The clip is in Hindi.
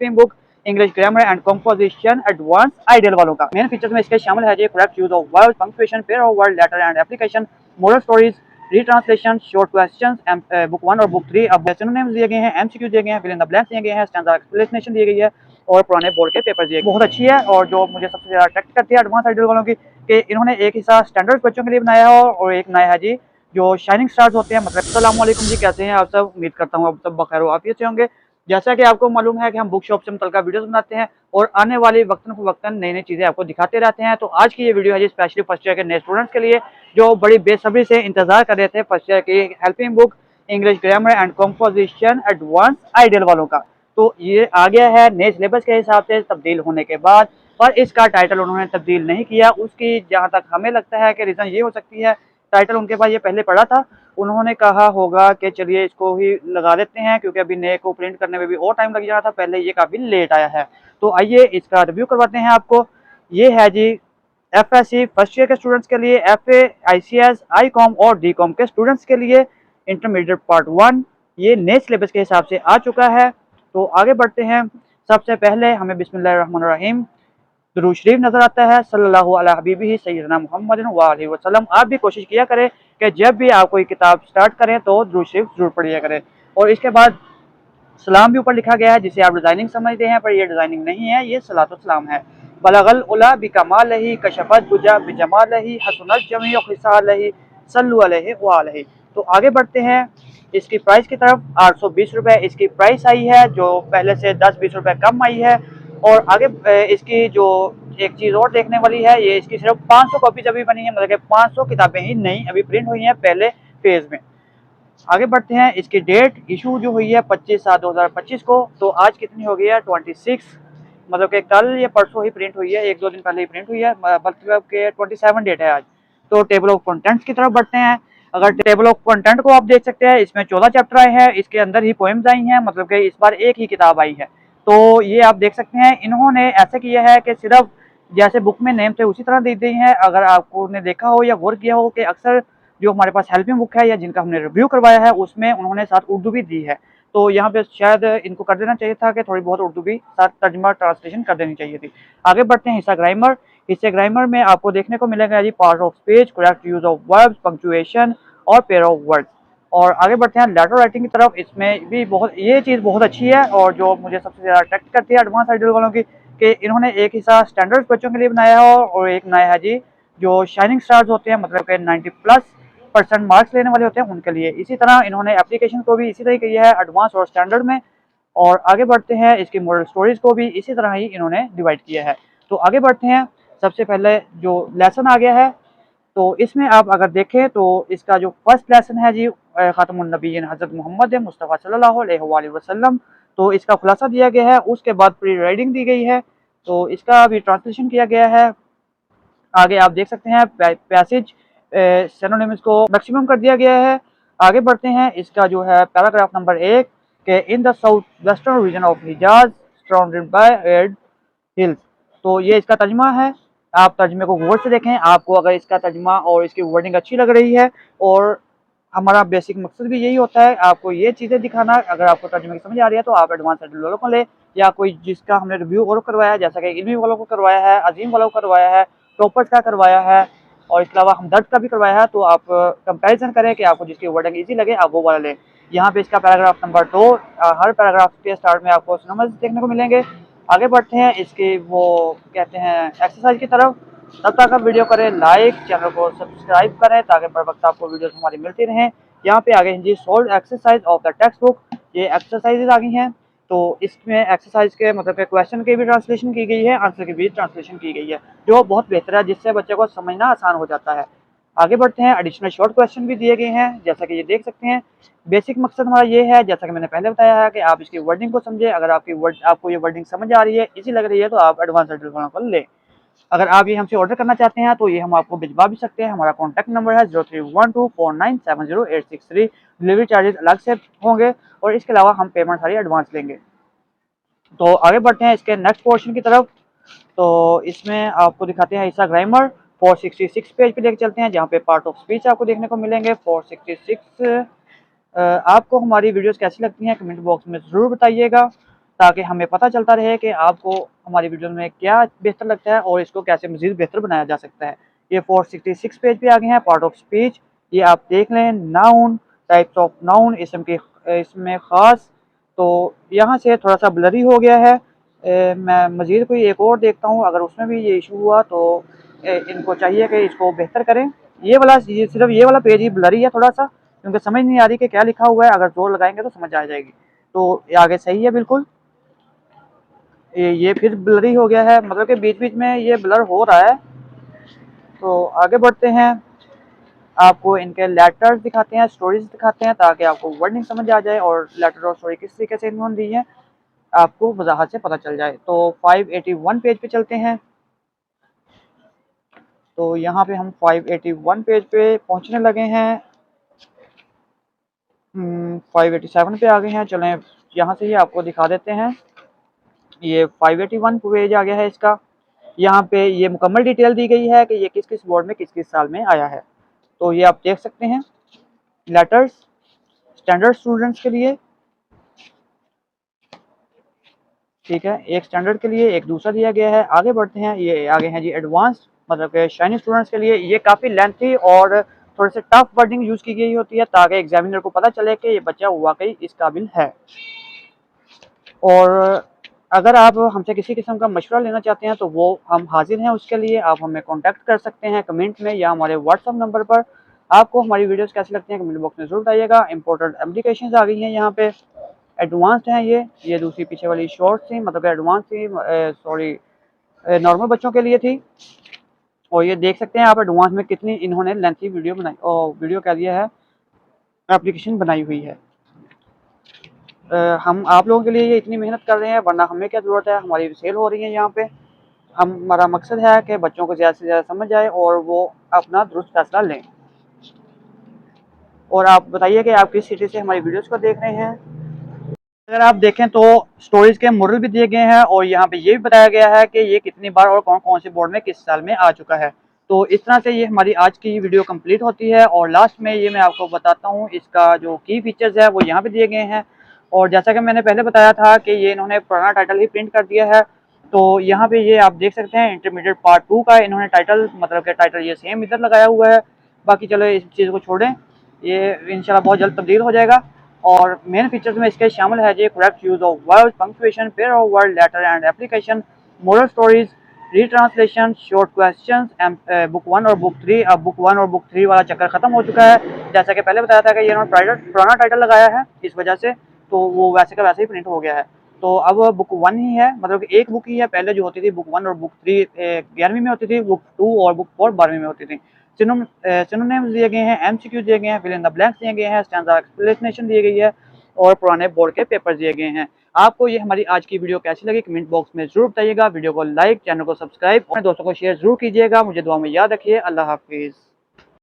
Book English grammar and composition advance ideal वालों का। मेन फीचर्स में इसके शामिल है जी correct use of word, punctuation, pair of word, letter and application, moral stories, retranslation, short questions. Book 1 और बुक 3 अब सिनोनिम्स दिए गए हैं, एमसीक्यू दिए गए हैं, फिल इन द ब्लैंक्स दिए गए हैं, स्टैंडर्ड एक्सप्लेनेशन दी गई है और पुराने बोर्ड के पेपर दिए। बहुत अच्छी है और जो मुझे सबसे ज्यादा अट्रैक्ट करती है एडवांस आइडियल वालों की कि इन्होंने एक हिस्सा स्टैंडर्ड बच्चों के लिए बनाया है और एक नया है जी जो शाइनिंग स्टार्स होते हैं। मतलब अस्सलाम वालेकुम जी, कैसे हैं आप सब? उम्मीद करता हूँ आप सब बखैर आफियत से होंगे। जैसा कि आपको मालूम है कि हम बुक शॉप से मुतल्लिका वीडियोस बनाते हैं और आने वाली वक्तन फवक्तन नई नई चीज़ें आपको दिखाते रहते हैं। तो आज की ये वीडियो है जी स्पेशली फर्स्ट ईयर के नए स्टूडेंट्स के लिए जो बड़ी बेसब्री से इंतजार कर रहे थे फर्स्ट ईयर की helping book English grammar and composition advance ideal वालों का। तो ये आ गया है नए सिलेबस के हिसाब से तब्दील होने के बाद, पर इसका टाइटल उन्होंने तब्दील नहीं किया। उसकी जहाँ तक हमें लगता है कि रीज़न ये हो सकती है, टाइटल उनके पास ये पहले पड़ा था, उन्होंने कहा होगा कि चलिए इसको ही लगा देते हैं क्योंकि अभी नए को प्रिंट करने में भी और टाइम लग जाना था, पहले ये काफ़ी लेट आया है। तो आइए इसका रिव्यू करवाते हैं आपको। ये है जी एफएससी फर्स्ट ईयर के स्टूडेंट्स के लिए, एफए, आईसीएस, आईकॉम और डीकॉम के स्टूडेंट्स के लिए इंटरमीडिएट पार्ट 1 ये नए सिलेबस के हिसाब से आ चुका है। तो आगे बढ़ते हैं। सबसे पहले हमें बिस्मिल्लाहिर्रहमानिर्रहीम दुरूद शरीफ नजर आता है सल्लल्लाहु अला हबीबिही सय्यदना मुहम्मद व आलिहि वसल्लम। आप भी कोशिश किया करें कि जब भी आप कोई किताब स्टार्ट करें तो दुरूद शरीफ जरूर पढ़िया करें। और इसके बाद सलाम भी ऊपर लिखा गया है जिसे आप डिजाइनिंग समझते हैं, पर ये डिजाइनिंग नहीं है, ये सलातो सलाम है। बलगल उला बिकमालही कशफत बुजा बिजमालही हसनत जमीउ खिसालही सल्लु अलैहि व अलैहि। तो आगे बढ़ते हैं इसकी प्राइस की तरफ। 820 रुपये इसकी प्राइस आई है, जो पहले से 10-20 रुपये कम आई है। और आगे इसकी जो एक चीज़ और देखने वाली है, ये इसकी सिर्फ 500 कॉपीज अभी बनी है, मतलब कि 500 किताबें ही नई अभी प्रिंट हुई हैं पहले फेज में। आगे बढ़ते हैं। इसकी डेट इशू जो हुई है 25/7/2025 को, तो आज कितनी हो गई है 26, मतलब कि कल या परसों ही प्रिंट हुई है, 1-2 दिन पहले ही प्रिंट हुई है, मतलब कि 27 डेट है आज। तो टेबल ऑफ कंटेंट्स की तरफ बढ़ते हैं। अगर टेबल ऑफ कंटेंट को आप देख सकते हैं, इसमें 14 चैप्टर आए हैं, इसके अंदर ही पोएम्स आई हैं, मतलब कि इस बार एक ही किताब आई है। तो ये आप देख सकते हैं इन्होंने ऐसे किया है कि सिर्फ जैसे बुक में नेम थे उसी तरह दे दी है। अगर आपको ने देखा हो या गौर किया हो कि अक्सर जो हमारे पास हेल्पिंग बुक है या जिनका हमने रिव्यू करवाया है उसमें उन्होंने साथ उर्दू भी दी है। तो यहाँ पे शायद इनको कर देना चाहिए था कि थोड़ी बहुत उर्दू भी साथ तर्जमा ट्रांसलेशन कर देनी चाहिए थी। आगे बढ़ते हैं हिस्सा ग्रामर। हिस्से ग्रामर में आपको देखने को मिलेगा जी part of speech, correct use of verbs, punctuation और पेयर ऑफ वर्ड्स। और आगे बढ़ते हैं लेटर राइटिंग की तरफ। इसमें भी बहुत ये चीज़ बहुत अच्छी है और जो मुझे सबसे ज़्यादा अट्रैक्ट करती है एडवांस आइडियल वालों की कि इन्होंने एक हिस्सा स्टैंडर्ड बच्चों के लिए बनाया है और एक नया है जी जो शाइनिंग स्टार्स होते हैं, मतलब कि 90+ % मार्क्स लेने वाले होते हैं उनके लिए। इसी तरह इन्होंने एप्लीकेशन को भी इसी तरह किया है एडवांस और स्टैंडर्ड में। और आगे बढ़ते हैं इसकी मॉरल स्टोरीज को भी इसी तरह ही इन्होंने डिवाइड किया है। तो आगे बढ़ते हैं। सबसे पहले जो लेसन आ गया है, तो इसमें आप अगर देखें तो इसका जो फर्स्ट लेसन है जी ख़ातमुन नबीय्यीन हज़रत मोहम्मद मुस्तफ़ा सल्लल्लाहु अलैहि वसल्लम, तो इसका खुलासा दिया गया है। उसके बाद प्री राइडिंग दी गई है, तो इसका भी ट्रांसलेशन किया गया है। आगे आप देख सकते हैं पैसेज सिनोनिम्स को मैक्सिमम कर दिया गया है। आगे बढ़ते हैं। इसका जो है पैराग्राफ नंबर 1 के in the south western region of Hejaz surrounded by red hills, तो ये इसका तर्जमा है। आप तर्जमे को गौर से देखें, आपको अगर इसका तर्जमा और इसकी वर्डिंग अच्छी लग रही है, और हमारा बेसिक मकसद भी यही होता है आपको ये चीज़ें दिखाना। अगर आपको तर्जमे की समझ आ रही है तो आप एडवांस वालों को ले, या कोई जिसका हमने रिव्यू और करवाया है जैसा कि इल्मी वालों को करवाया है, अजीम वालों को करवाया है, टॉपर्स का करवाया है और इसके अलावा हमदर्द का भी करवाया है, तो आप कंपैरिजन करें कि आपको जिसकी वर्डिंग ईजी लगे आप वो वाला लें। यहाँ पे इसका पैराग्राफ नंबर 2, हर पैराग्राफ के स्टार्ट में आपको सिनोनिम्स देखने को मिलेंगे। आगे बढ़ते हैं इसके वो कहते हैं एक्सरसाइज की तरफ। तब तक आप वीडियो करें लाइक, चैनल को सब्सक्राइब करें ताकि बर वक्त आपको वीडियोस हमारी मिलती रहें। यहाँ पे आगे जी solve exercise of the text book, ये एक्सरसाइजेज आ गई हैं। तो इसमें एक्सरसाइज के मतलब के क्वेश्चन की भी ट्रांसलेशन की गई है, आंसर की भी ट्रांसलेशन की गई है, जो बहुत बेहतर है, जिससे बच्चे को समझना आसान हो जाता है। आगे बढ़ते हैं। एडिशनल शॉर्ट क्वेश्चन भी दिए गए हैं जैसा कि ये देख सकते हैं। बेसिक मकसद हमारा ये है, जैसा कि मैंने पहले बताया है, कि आप इसकी वर्डिंग को समझें। अगर आपको ये वर्डिंग समझ आ रही है, इजी लग रही है, तो आप एडवांस को लें। अगर आप ये हमसे ऑर्डर करना चाहते हैं तो ये हम आपको भिजवा भी सकते हैं। हमारा कॉन्टैक्ट नंबर है 0312497083। डिलीवरी चार्जेस अलग से होंगे और इसके अलावा हम पेमेंट सारी एडवांस लेंगे। तो आगे बढ़ते हैं इसके नेक्स्ट पोर्शन की तरफ। तो इसमें आपको दिखाते हैं हिस्सा ग्रामर। 466 पेज पे लेके चलते हैं, जहाँ पे पार्ट ऑफ स्पीच आपको देखने को मिलेंगे। 466 आपको हमारी वीडियोस कैसी लगती हैं कमेंट बॉक्स में ज़रूर बताइएगा। ताकि हमें पता चलता रहे कि आपको हमारी वीडियो में क्या बेहतर लगता है और इसको कैसे मज़ीद बेहतर बनाया जा सकता है। ये 466 पेज पे आ गए हैं, पार्ट ऑफ स्पीच। ये आप देख लें, नाउन, टाइप्स ऑफ नाउन, इसमें ख़ास। तो यहाँ से थोड़ा सा ब्लरी हो गया है। मैं मज़ीद कोई एक और देखता हूँ, अगर उसमें भी ये इशू हुआ तो इनको चाहिए कि इसको बेहतर करें। ये सिर्फ ये वाला पेज ही ब्लरी है थोड़ा सा, क्योंकि समझ नहीं आ रही कि क्या लिखा हुआ है। अगर जोर लगाएंगे तो समझ आ जाएगी। तो ये आगे सही है बिल्कुल। ये फिर ब्लरी हो गया है, मतलब कि बीच बीच में ये ब्लर हो रहा है। तो आगे बढ़ते हैं, आपको इनके लेटर्स दिखाते हैं, स्टोरीज दिखाते हैं, ताकि आपको वर्डिंग समझ आ जाए और लेटर और स्टोरी किस तरीके से इन्होंने दी है आपको वजाहत से पता चल जाए। तो 581 पेज पे चलते हैं। तो यहाँ पे हम 581 पेज पे पहुँचने लगे हैं। 587 पे आ गए हैं। चलें यहाँ से ही आपको दिखा देते हैं। ये 581 पेज आ गया है इसका। यहाँ पे ये मुकम्मल डिटेल दी गई है कि ये किस किस बोर्ड में किस किस साल में आया है। तो ये आप देख सकते हैं, लेटर्स स्टैंडर्ड स्टूडेंट्स के लिए, ठीक है, एक स्टैंडर्ड के लिए, एक दूसरा दिया गया है। आगे बढ़ते हैं, ये आगे हैं जी एडवांस, मतलब कि शाइनी स्टूडेंट्स के लिए। ये काफ़ी लेंथी और थोड़े से टफ वर्डिंग यूज़ की गई होती है, ताकि एग्जामिनर को पता चले कि ये बच्चा वाकई इस काबिल है। और अगर आप हमसे किसी किस्म का मशवरा लेना चाहते हैं तो वो हम हाजिर हैं उसके लिए। आप हमें कांटेक्ट कर सकते हैं कमेंट में या हमारे व्हाट्सअप नंबर पर। आपको हमारी वीडियोस कैसी लगती हैं कमेंट बॉक्स में जरूर बताइएगा। इंपॉर्टेंट एप्लीकेशंस आ गई हैं यहाँ पे, एडवांस्ड हैं ये दूसरी पीछे वाली शॉर्ट थी, मतलब एडवांस थी, सॉरी नॉर्मल बच्चों के लिए थी। और ये देख सकते हैं आप एडवांस में कितनी इन्होंने लेंथी वीडियो बनाई, और वीडियो कह दिया है, एप्लीकेशन बनाई हुई है। हम आप लोगों के लिए ये इतनी मेहनत कर रहे हैं, वरना हमें क्या ज़रूरत है, हमारी सेल हो रही है यहाँ पे। हमारा मकसद है कि बच्चों को ज़्यादा से ज़्यादा समझ आए और वो अपना दुरुस्त फैसला लें। और आप बताइए कि आप किस सिटी से हमारी वीडियोस को देख रहे हैं। अगर आप देखें तो स्टोरीज के मॉडल भी दिए गए हैं, और यहाँ पे ये भी बताया गया है कि ये कितनी बार और कौन कौन से बोर्ड में किस साल में आ चुका है। तो इस तरह से ये हमारी आज की वीडियो कंप्लीट होती है। और लास्ट में ये मैं आपको बताता हूँ, इसका जो की फीचर्स है वो यहाँ पे दिए गए हैं। और जैसा कि मैंने पहले बताया था कि ये इन्होंने पुराना टाइटल ही प्रिंट कर दिया है। तो यहाँ पे ये आप देख सकते हैं, इंटरमीडिएट पार्ट 2 का इन्होंने टाइटल, मतलब कि टाइटल ये सेम इधर लगाया हुआ है। बाकी चलो इस चीज़ को छोड़ें, ये इंशाल्लाह बहुत जल्द तब्दील हो जाएगा। और मेन फीचर्स में इसके शामिल है जी correct use of word, punctuation, pair of word, letter and application, moral stories, retranslation, short questions, book 1 और बुक 3। अब बुक 1 और बुक 3 वाला चक्कर खत्म हो चुका है। जैसा कि पहले बताया था कि ये इन्होंने पुराना टाइटल लगाया है, इस वजह से तो वो वैसे का वैसे ही प्रिंट हो गया है। तो अब बुक 1 ही है, मतलब कि एक बुक ही है। पहले जो होती थी बुक 1 और बुक 3 11वीं में होती थी, बुक 2 और बुक 4 12वीं में होती थी। सिनोनिम्स दिए गए हैं, एमसीक्यू दिए गए हैं, फिल इन द ब्लैंक्स दिए गए हैं, स्टैंजा एक्सप्लेनेशन दिए गई है, और पुराने बोर्ड के पेपर दिए गए हैं। आपको ये हमारी आज की वीडियो कैसी लगी कमेंट बॉक्स में जरूर बताइएगा। वीडियो को लाइक, चैनल को सब्सक्राइब, और दोस्तों को शेयर जरूर कीजिएगा। मुझे दुआ में याद रखिए। अल्लाह हाफिज़।